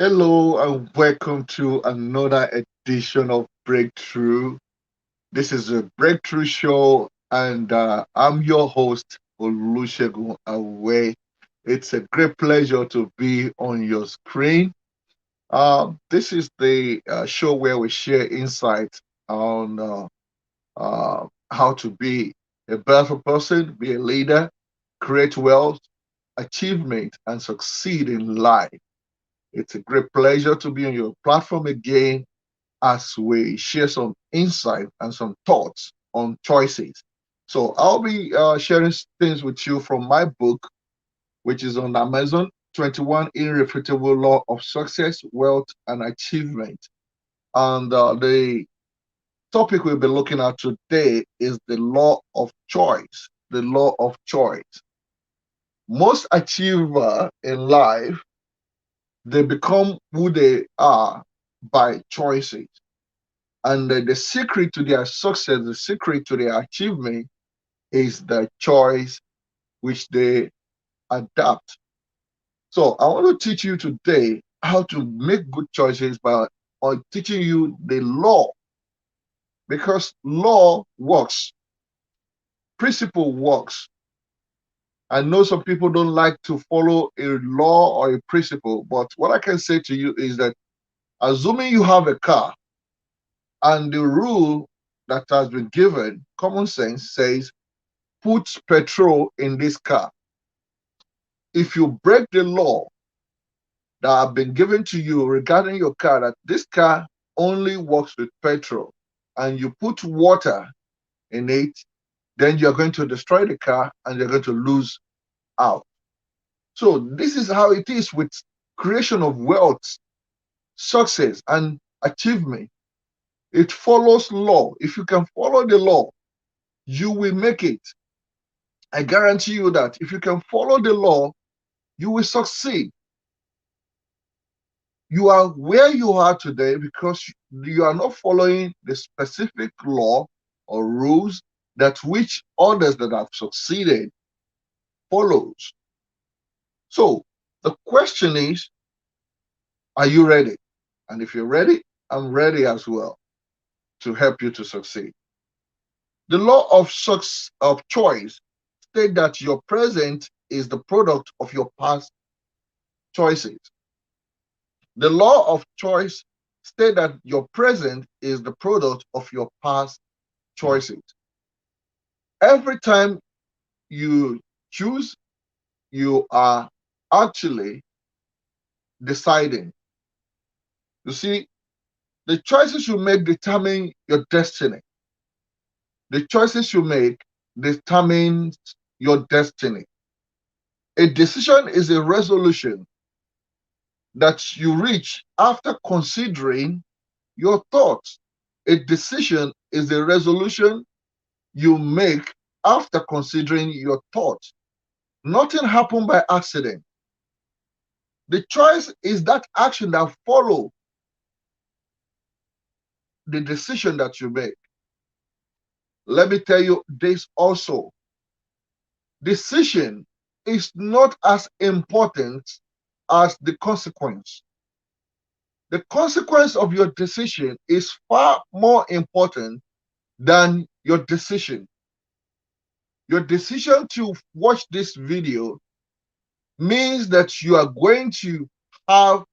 Hello and welcome to another edition of Breakthrough. This is a Breakthrough show, and I'm your host, Olusegun Awe. It's a great pleasure to be on your screen. This is the show where we share insights on how to be a better person, be a leader, create wealth, achievement, and succeed in life. It's a great pleasure to be on your platform again as we share some insight and some thoughts on choices. So I'll be sharing things with you from my book, which is on Amazon, 21 Irrefutable Law of Success, Wealth, and Achievement. And the topic we'll be looking at today is the law of choice. The law of choice. Most achiever in life, they become who they are by choices. And the secret to their success, the secret to their achievement is the choice which they adapt. So I want to teach you today how to make good choices by teaching you the law, because law works, principle works. I know some people don't like to follow a law or a principle, but what I can say to you is that assuming you have a car and the rule that has been given, common sense says, put petrol in this car. If you break the law that have been given to you regarding your car, that this car only works with petrol, and you put water in it, then you're going to destroy the car and you're going to lose out. So this is how it is with creation of wealth, success, and achievement. It follows law. If you can follow the law, you will make it. I guarantee you that if you can follow the law, you will succeed. You are where you are today because you are not following the specific law or rules that which others that have succeeded follows. So the question is, are you ready? And if you're ready, I'm ready as well to help you to succeed. The law of choice state that your present is the product of your past choices. The law of choice state that your present is the product of your past choices. Every time you choose, you are actually deciding. You see, the choices you make determine your destiny. The choices you make determines your destiny. A decision is a resolution that you reach after considering your thoughts. A decision is a resolution you make after considering your thoughts. Nothing happened by accident. The choice is that action that follow the decision that you make. Let me tell you this also. Decision is not as important as the consequence. The consequence of your decision is far more important than your decision. Your decision to watch this video means that you are going to have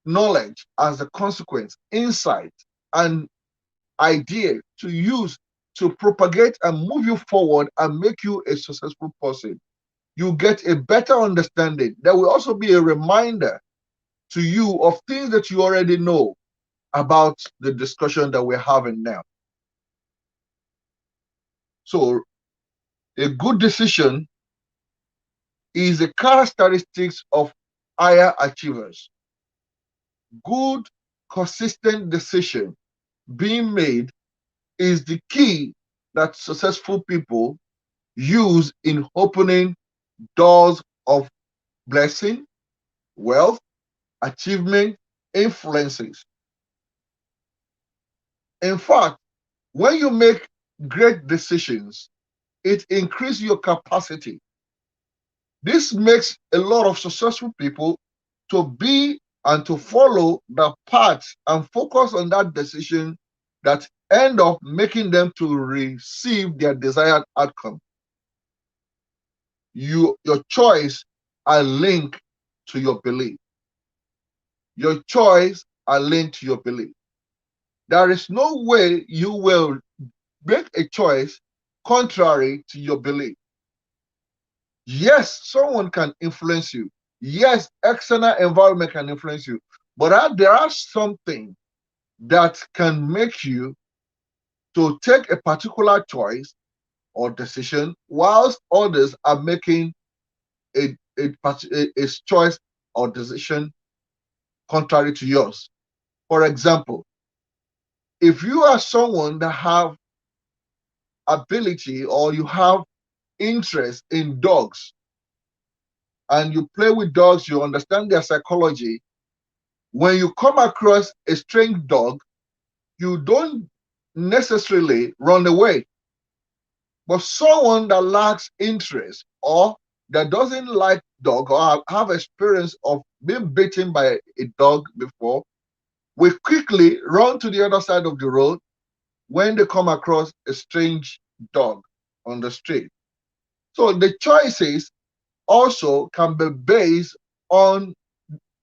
knowledge as a consequence, insight, and idea to use to propagate and move you forward and make you a successful person. You get a better understanding. There will also be a reminder to you of things that you already know about the discussion that we're having now. So, a good decision is a characteristic of higher achievers. Good, consistent decision being made is the key that successful people use in opening doors of blessing, wealth, achievement, influences. In fact, when you make great decisions, it increases your capacity. This makes a lot of successful people to be and to follow the path and focus on that decision that end up making them to receive their desired outcome. Your choice are linked to your belief. Your choice are linked to your belief. There is no way you will make a choice contrary to your belief. Yes, someone can influence you. Yes, external environment can influence you. But there are something that can make you to take a particular choice or decision whilst others are making a choice or decision contrary to yours. For example, if you are someone that have ability or you have interest in dogs and you play with dogs, you understand their psychology, when you come across a strange dog, you don't necessarily run away. But someone that lacks interest or that doesn't like dog or have experience of being bitten by a dog before will quickly run to the other side of the road when they come across a strange dog on the street. So the choices also can be based on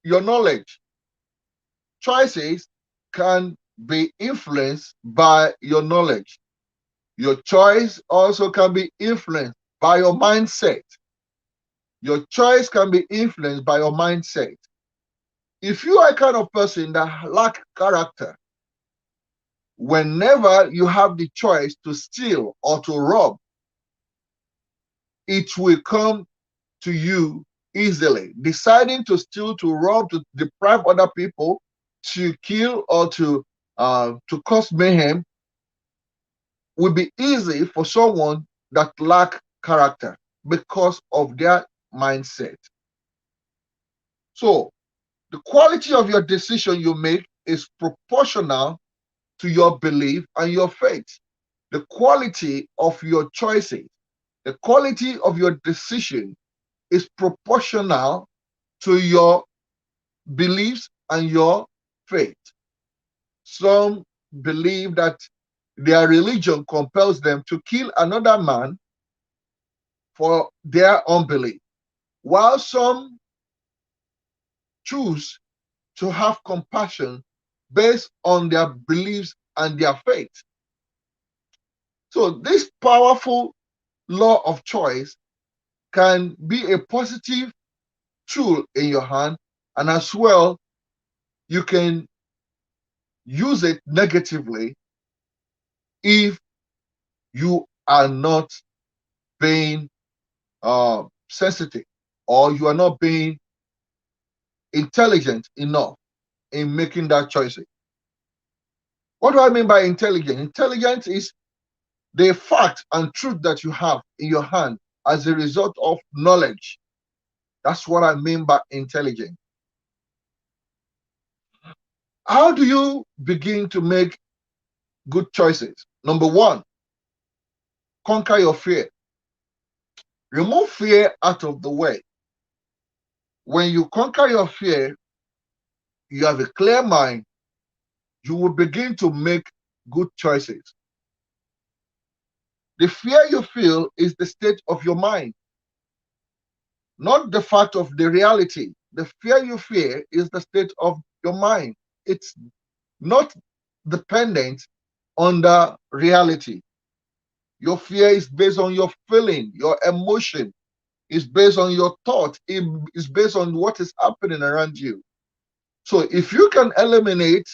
your knowledge. Choices can be influenced by your knowledge. Your choice also can be influenced by your mindset. Your choice can be influenced by your mindset. If you are a kind of person that lack character, whenever you have the choice to steal or to rob, it will come to you easily. Deciding to steal, to rob, to deprive other people, to kill, or to cause mayhem will be easy for someone that lack character because of their mindset. So the quality of your decision you make is proportional to your belief and your faith. The quality of your choices, the quality of your decision is proportional to your beliefs and your faith. Some believe that their religion compels them to kill another man for their unbelief, while some choose to have compassion based on their beliefs and their faith. So, this powerful law of choice can be a positive tool in your hand, and as well, you can use it negatively if you are not being sensitive or you are not being intelligent enough in making that choice. What do I mean by intelligent? Intelligence is the fact and truth that you have in your hand as a result of knowledge. That's what I mean by intelligent. How do you begin to make good choices? Number one, conquer your fear. Remove fear out of the way. When you conquer your fear, you have a clear mind, you will begin to make good choices. The fear you feel is the state of your mind, not the fact of the reality. The fear you fear is the state of your mind. It's not dependent on the reality. Your fear is based on your feeling, your emotion, it's based on your thought, it is based on what is happening around you. So if you can eliminate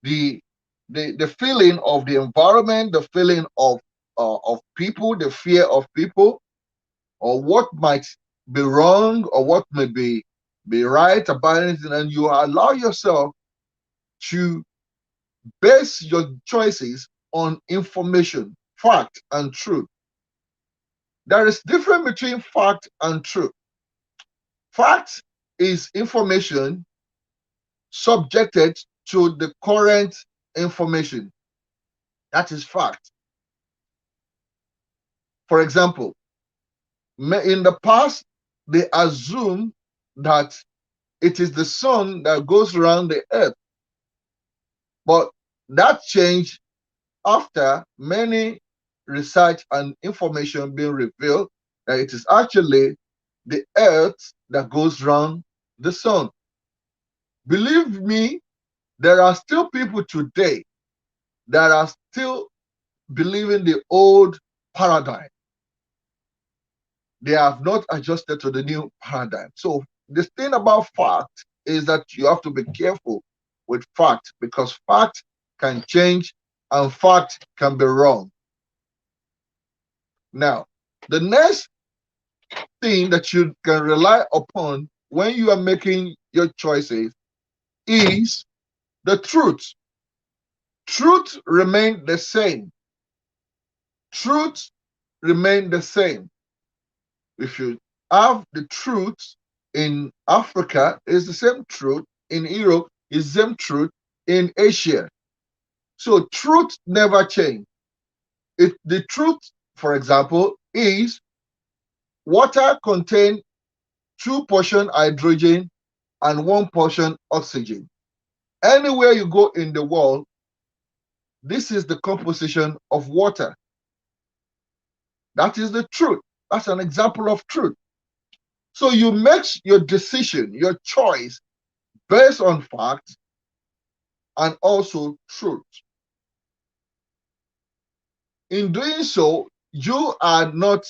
the the feeling of the environment, the feeling of people, the fear of people, or what might be wrong or what may be right about anything, and you allow yourself to base your choices on information, fact, and truth. There is difference between fact and truth. Fact is information subjected to the current information. That is fact. For example, in the past, they assume that it is the sun that goes around the earth. But that changed after many research and information being revealed that it is actually the earth that goes around the sun. Believe me, there are still people today that are still believing the old paradigm. They have not adjusted to the new paradigm. So the thing about fact is that you have to be careful with fact, because fact can change and fact can be wrong. Now, the next thing that you can rely upon when you are making your choices is the truth. Truth remain the same. Truth remain the same. If you have the truth in Africa, it's the same truth in Europe, it's the same truth in Asia. So truth never change. The truth, for example, is water contains 2% hydrogen and 1% oxygen. Anywhere you go in the world, this is the composition of water. That is the truth. That's an example of truth. So you make your decision, your choice, based on facts and also truth. In doing so, you are not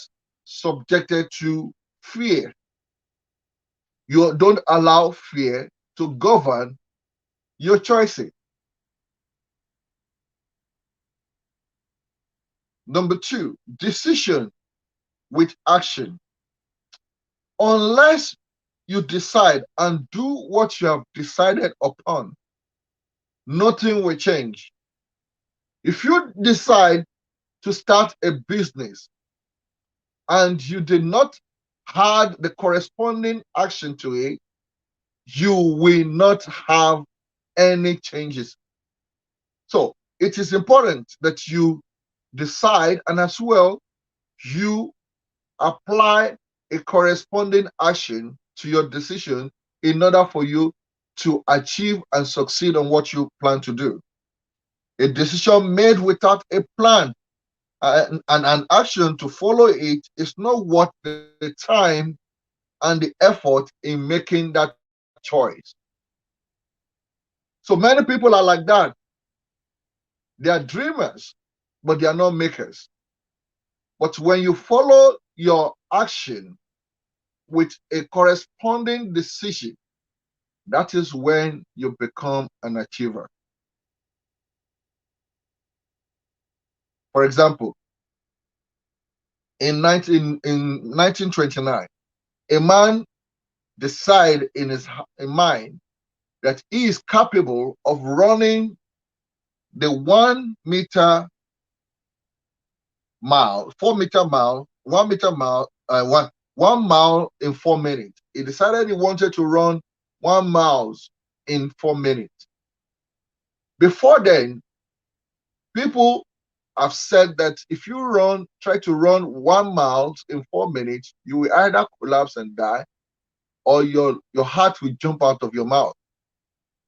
subjected to fear. You don't allow fear to govern your choices. Number two, decision with action. Unless you decide and do what you have decided upon, nothing will change. If you decide to start a business and you did not add the corresponding action to it, you will not have any changes. So it is important that you decide and as well you apply a corresponding action to your decision in order for you to achieve and succeed on what you plan to do. A decision made without a plan and an action to follow it is not worth the time and the effort in making that choice. So many people are like that. They are dreamers, but they are not makers. But when you follow your action with a corresponding decision, that is when you become an achiever. For example, in 1929, a man decided in his mind that he is capable of running the 1 meter mile, 4 meter mile, 1 meter mile, 1 mile in 4 minutes. He decided he wanted to run 1 mile in 4 minutes. Before then, people have said that if you try to run 1 mile in 4 minutes, you will either collapse and die, or your heart will jump out of your mouth.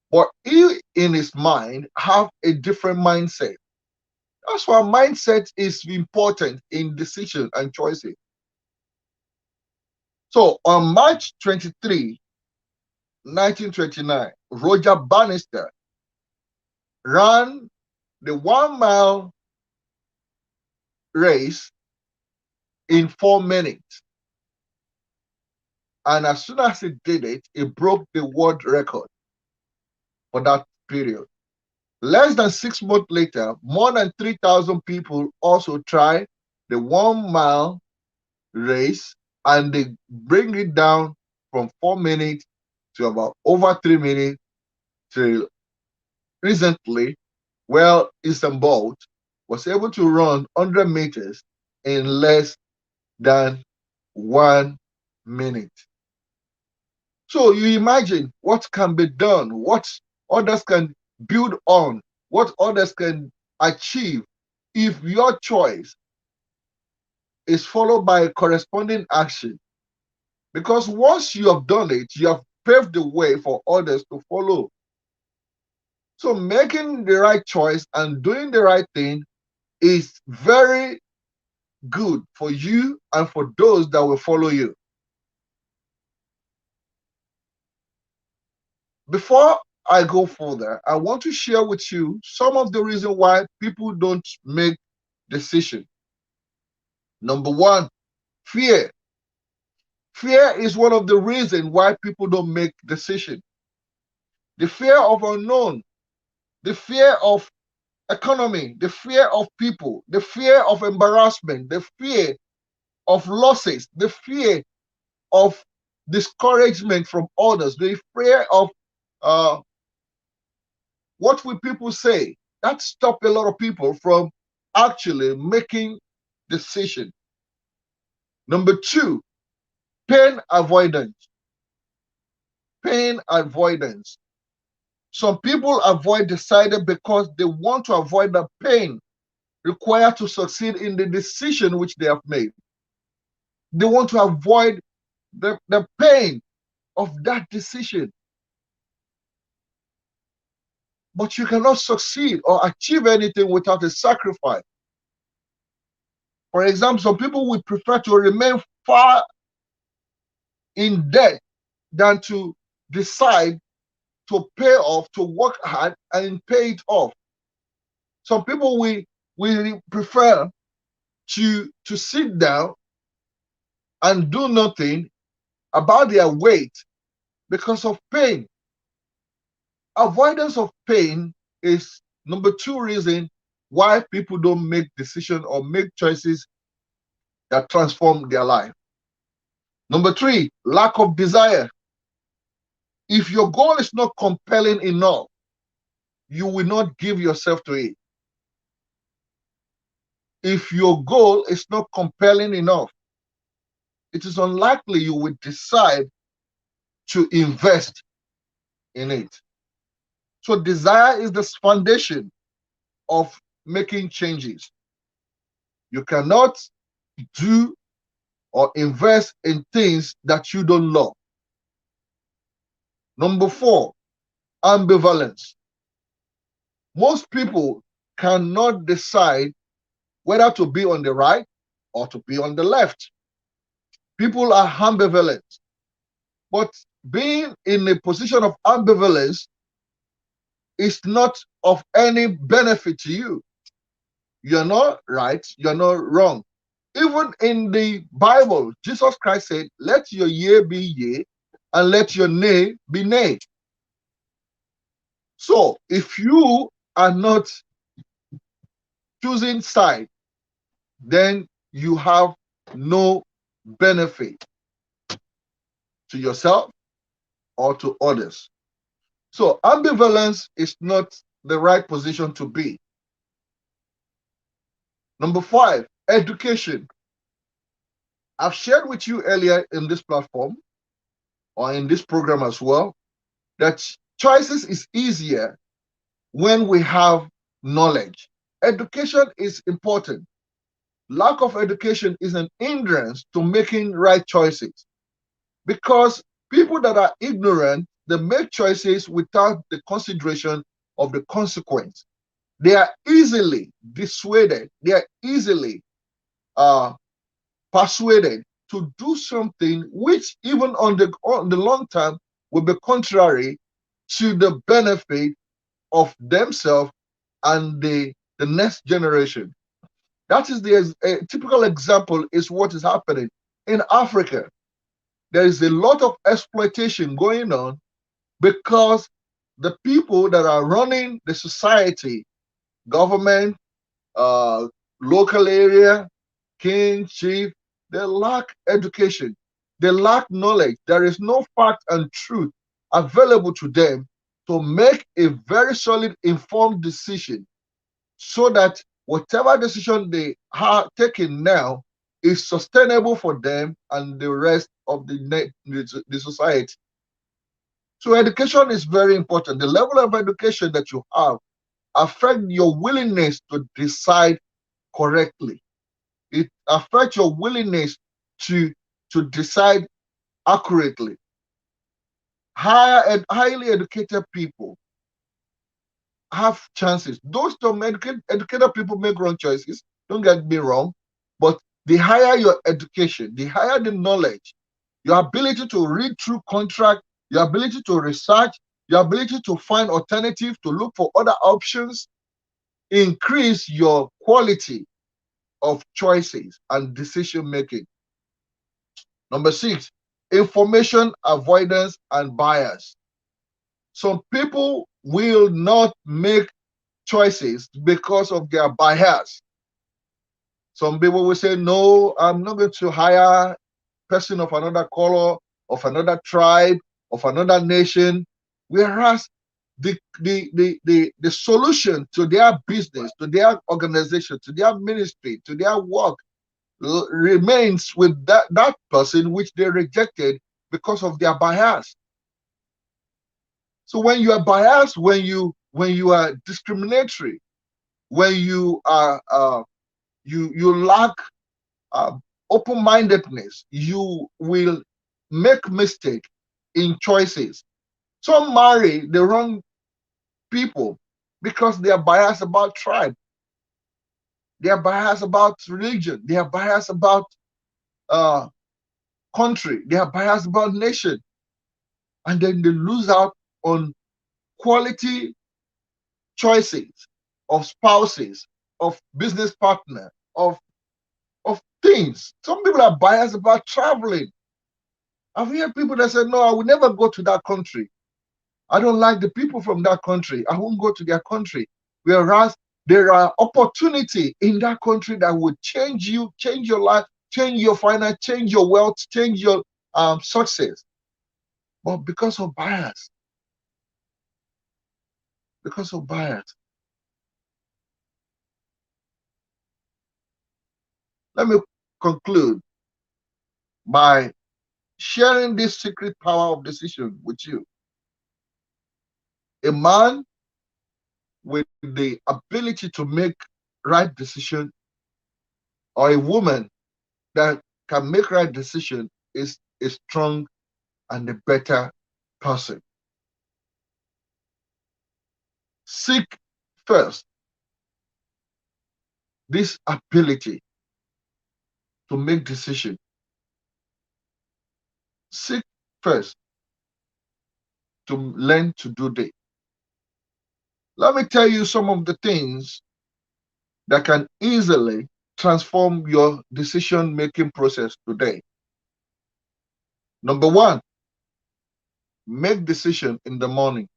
But he, in his mind, have a different mindset. That's why mindset is important in decision and choices. So on March 23, 1929, Roger Bannister ran the 1 mile race in 4 minutes. And as soon as he did it, he broke the world record for that period. Less than 6 months later, more than 3,000 people also tried the 1 mile race, and they bring it down from 4 minutes to about over 3 minutes till recently, well, Usain Bolt was able to run 100 meters in less than 1 minute. So you imagine what can be done, what others can build on, what others can achieve if your choice is followed by a corresponding action. Because once you have done it, you have pave the way for others to follow. So making the right choice and doing the right thing is very good for you and for those that will follow you. Before I go further, I want to share with you some of the reasons why people don't make decisions. Number one, fear. Fear is one of the reasons why people don't make decisions. The fear of unknown, the fear of economy, the fear of people, the fear of embarrassment, the fear of losses, the fear of discouragement from others, the fear of uh, what will people say. That stop a lot of people from actually making decisions. Number two, pain avoidance. Pain avoidance. Some people avoid deciding because they want to avoid the pain required to succeed in the decision which they have made. They want to avoid the pain of that decision. But you cannot succeed or achieve anything without a sacrifice. For example, some people would prefer to remain far in debt than to decide to pay off, to work hard and pay it off. Some people will prefer to sit down and do nothing about their weight because of pain. Avoidance of pain is number two reason why people don't make decisions or make choices that transform their life. Number three, lack of desire. If your goal is not compelling enough, you will not give yourself to it. If your goal is not compelling enough, it is unlikely you will decide to invest in it. So desire is the foundation of making changes. You cannot do or invest in things that you don't love. Number four, ambivalence. Most people cannot decide whether to be on the right or to be on the left. People are ambivalent. But being in a position of ambivalence is not of any benefit to you. You're not right, you're not wrong. Even in the Bible, Jesus Christ said, let your yea be yea and let your nay be nay. So if you are not choosing side, then you have no benefit to yourself or to others. So ambivalence is not the right position to be. Number five, education. I've shared with you earlier in this platform or in this program as well that choices is easier when we have knowledge. Education is important. Lack of education is an hindrance to making right choices because people that are ignorant, they make choices without the consideration of the consequence. They are easily dissuaded. They are easily persuaded to do something which even on the long term will be contrary to the benefit of themselves and the next generation. That is a typical example is what is happening in Africa. There is a lot of exploitation going on because the people that are running the society, government, uh, local area, king, chief, they lack education. They lack knowledge. There is no fact and truth available to them to make a very solid, informed decision so that whatever decision they are taking now is sustainable for them and the rest of the society. So education is very important. The level of education that you have affect your willingness to decide correctly. It affects your willingness to decide accurately. Higher and highly educated people have chances. Those educated people make wrong choices. Don't get me wrong, but the higher your education, the higher the knowledge, your ability to read through contract, your ability to research, your ability to find alternative, to look for other options, increase your quality of choices and decision making. Number 6, information avoidance and bias. Some people will not make choices because of their bias. Some people will say, no, I'm not going to hire a person of another color, of another tribe, of another nation. Whereas the solution to their business, to their organization, to their ministry, to their work remains with that person which they rejected because of their bias. So when you are biased, when you are discriminatory, when you are you lack uh, open-mindedness, you will make mistake in choices. Some marry the wrong people because they are biased about tribe, they are biased about religion, they are biased about uh, country, they are biased about nation, and then they lose out on quality choices of spouses, of business partner, of things. Some people are biased about traveling. I've heard people that say, no, I will never go to that country. I don't like the people from that country. I won't go to their country. Whereas there are opportunity in that country that would change you, change your life, change your finance, change your wealth, change your success. But because of bias, let me conclude by sharing this secret power of decision with you. A man with the ability to make right decision, or a woman that can make right decision, is a strong and a better person. Seek first this ability to make decision. Seek first to learn to do this. Let me tell you some of the things that can easily transform your decision making process today. Number 1, make decision in the morning.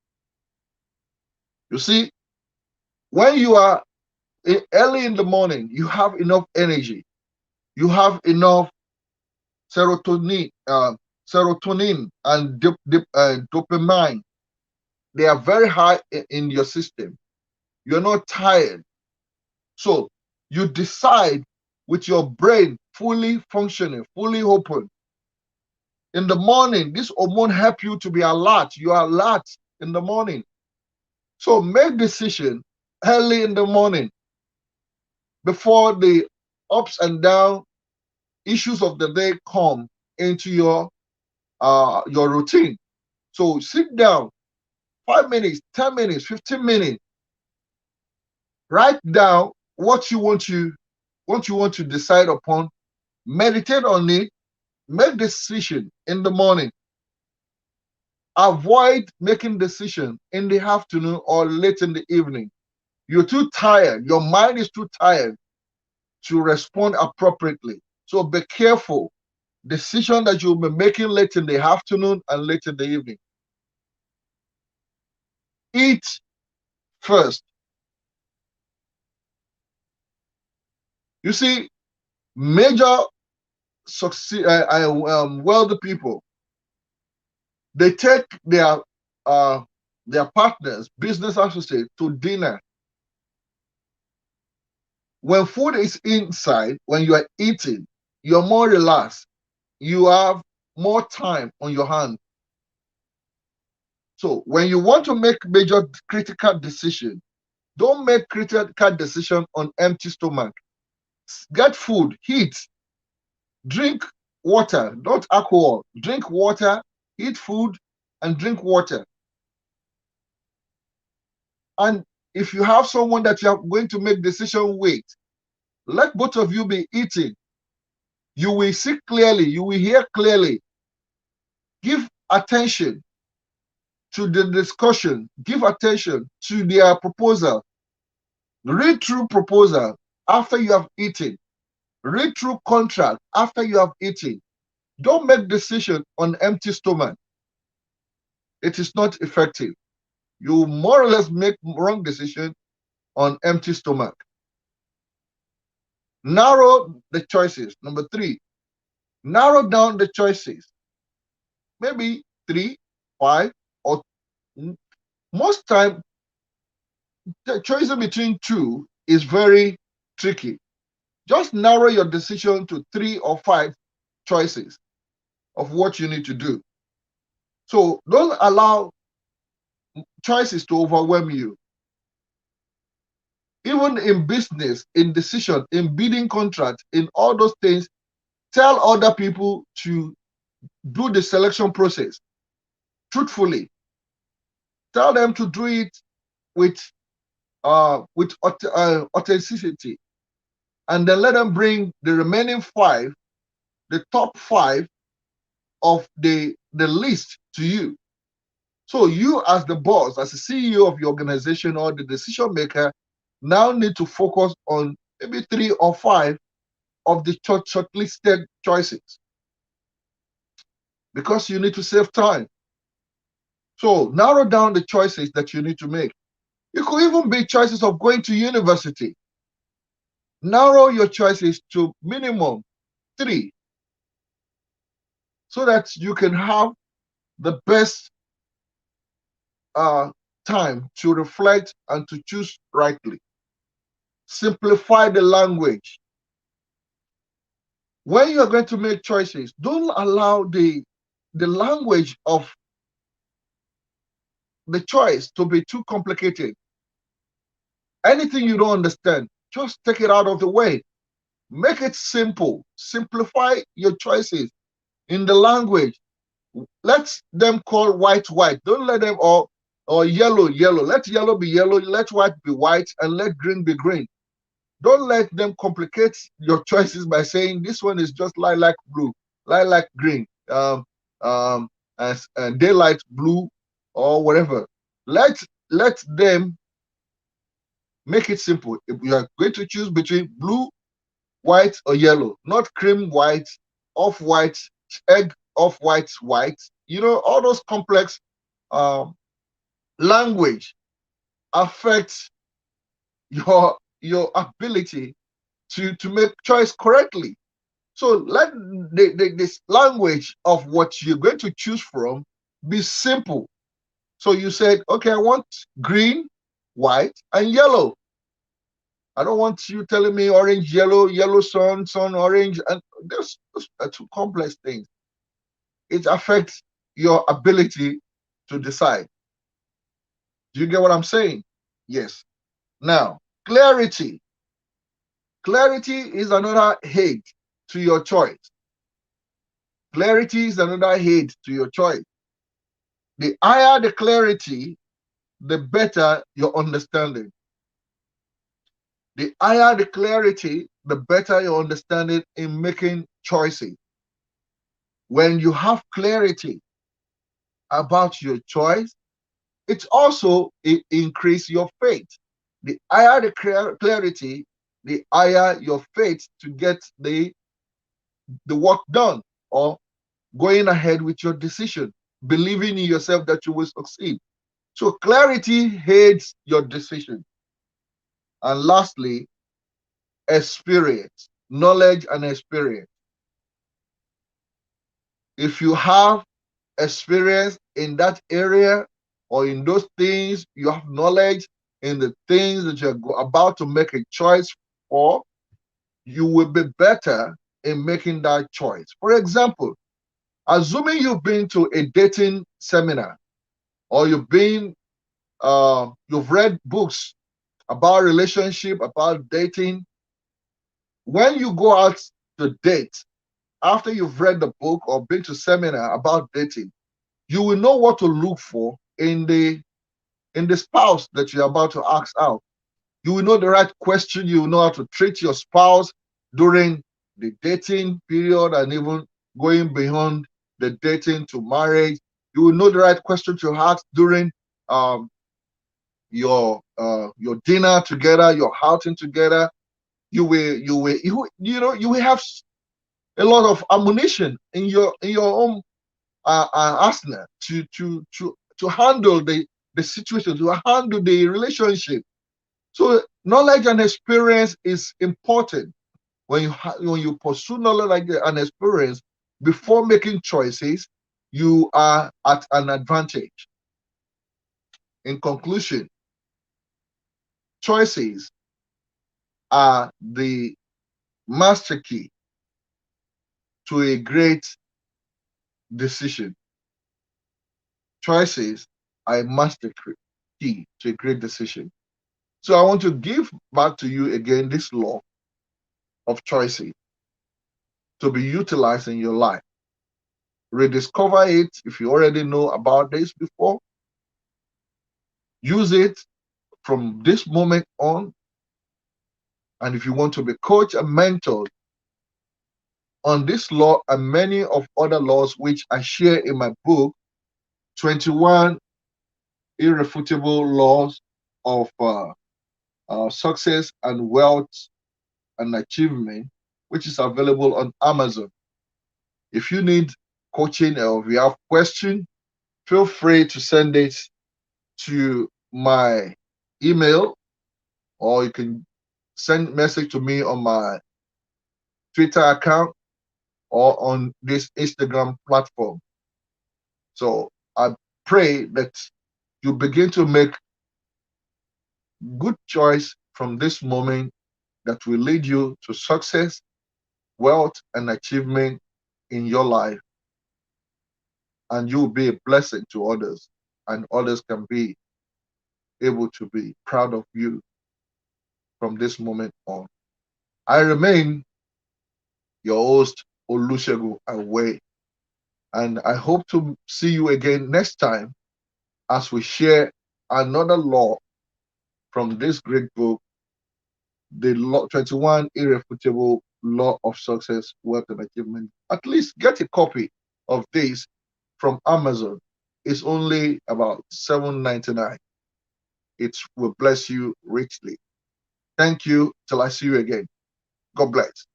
You see, when you are early in the morning, you have enough energy, you have enough serotonin, serotonin and dopamine. They are very high in your system. You're not tired. So you decide with your brain fully functioning, fully open. In the morning, this hormone help you to be alert. You are alert in the morning. So make decision early in the morning before the ups and down issues of the day come into your routine. So sit down, 5 minutes, 10 minutes, 15 minutes, write down what you want to decide upon, meditate on it, make decision in the morning. Avoid making decision in the afternoon or late in the evening. You're too tired, your mind is too tired to respond appropriately. So be careful. Decision that you'll be making late in the afternoon and late in the evening. Eat first. You see, major wealthy people, they take their partners, business associates, to dinner. When food is inside, when you are eating, you're more relaxed. You have more time on your hand. So when you want to make major critical decision, don't make critical decision on empty stomach. Get food, eat, drink water, not alcohol. Drink water, eat food, and drink water. And if you have someone that you are going to make decision with, let both of you be eating. You will see clearly, you will hear clearly. Give attention to the discussion, give attention to their proposal. Read through proposal after you have eaten. Read through contract after you have eaten. Don't make decision on empty stomach. It is not effective. You more or less make wrong decision on empty stomach. Narrow the choices. Number 3, narrow down the choices. Maybe 3, 5, or most time the choice between 2 is very tricky. Just narrow your decision to 3 or 5 choices of what you need to do. So don't allow choices to overwhelm you. Even in business, in decision, in bidding contract, in all those things, tell other people to do the selection process truthfully. Tell them to do it with authenticity, and then let them bring the remaining 5, the top 5 of the list to you. So you, as the boss, as the CEO of your organization or the decision maker, now need to focus on maybe 3 or 5 of the shortlisted choices, because you need to save time. So narrow down the choices that you need to make. It could even be choices of going to university. Narrow your choices to minimum 3, so that you can have the best time to reflect and to choose rightly. Simplify the language. When you are going to make choices, don't allow the language of the choice to be too complicated. Anything you don't understand, just take it out of the way. Make it simple. Simplify your choices in the language. Let them call white white. Don't let them, or yellow yellow. Let yellow be yellow, let white be white, and let green be green. Don't let them complicate your choices by saying this one is just lilac blue, lilac green, as daylight blue, or whatever. Let them make it simple. If you are going to choose between blue, white, or yellow, not cream white, off white, egg off white, white. All those complex language affects your ability to make choice correctly. So let this language of what you're going to choose from be simple. So you said, okay, I want green, white, and yellow. I don't want you telling me orange, yellow, yellow sun, sun, orange, and those are two complex things. It affects your ability to decide. Do you get what I'm saying? Yes. Now, clarity. Clarity is another aid to your choice. Clarity is another aid to your choice. The higher the clarity, the better your understanding. The higher the clarity, the better your understanding in making choices. When you have clarity about your choice, it also increase your faith. The higher the clarity, the higher your faith to get the work done, or going ahead with your decision, believing in yourself that you will succeed. So clarity aids your decision. And lastly, experience, knowledge and experience. If you have experience in that area or in those things, you have knowledge in the things that you're about to make a choice for, you will be better in making that choice. For example, assuming you've been to a dating seminar, or you've read books about relationship, about dating. When you go out to date, after you've read the book or been to seminar about dating, You will know what to look for in the spouse that you're about to ask out. You will know the right question. You will know how to treat your spouse during the dating period and even going beyond the dating to marriage. You will know the right question to ask during um, your dinner together, your outing together. You will have a lot of ammunition in your own arsenal to handle the situation, to handle the relationship. So knowledge and experience is important when you pursue knowledge and experience before making choices. You are at an advantage. In conclusion, choices are the master key to a great decision. Choices are a master key to a great decision. So I want to give back to you again this law of choices to be utilized in your life. Rediscover it if you already know about this before. Use it from this moment on. And if you want to be coached and mentored on this law and many of other laws which I share in my book, 21 Irrefutable Laws of Success and Wealth and Achievement, which is available on Amazon. If you need coaching or if you have questions, feel free to send it to my email, or you can send message to me on my Twitter account or on this Instagram platform. So I pray that you begin to make good choice from this moment that will lead you to success, wealth, and achievement in your life, and you will be a blessing to others, and others can be able to be proud of you from this moment on. I remain your host, Olusegun Away, and I hope to see you again next time as we share another law from this great book, the law, 21 Irrefutable Law of Success, Wealth, and Achievement. At least get a copy of this from Amazon. It's only about $7.99. It will bless you richly. Thank you. Till I see you again. God bless.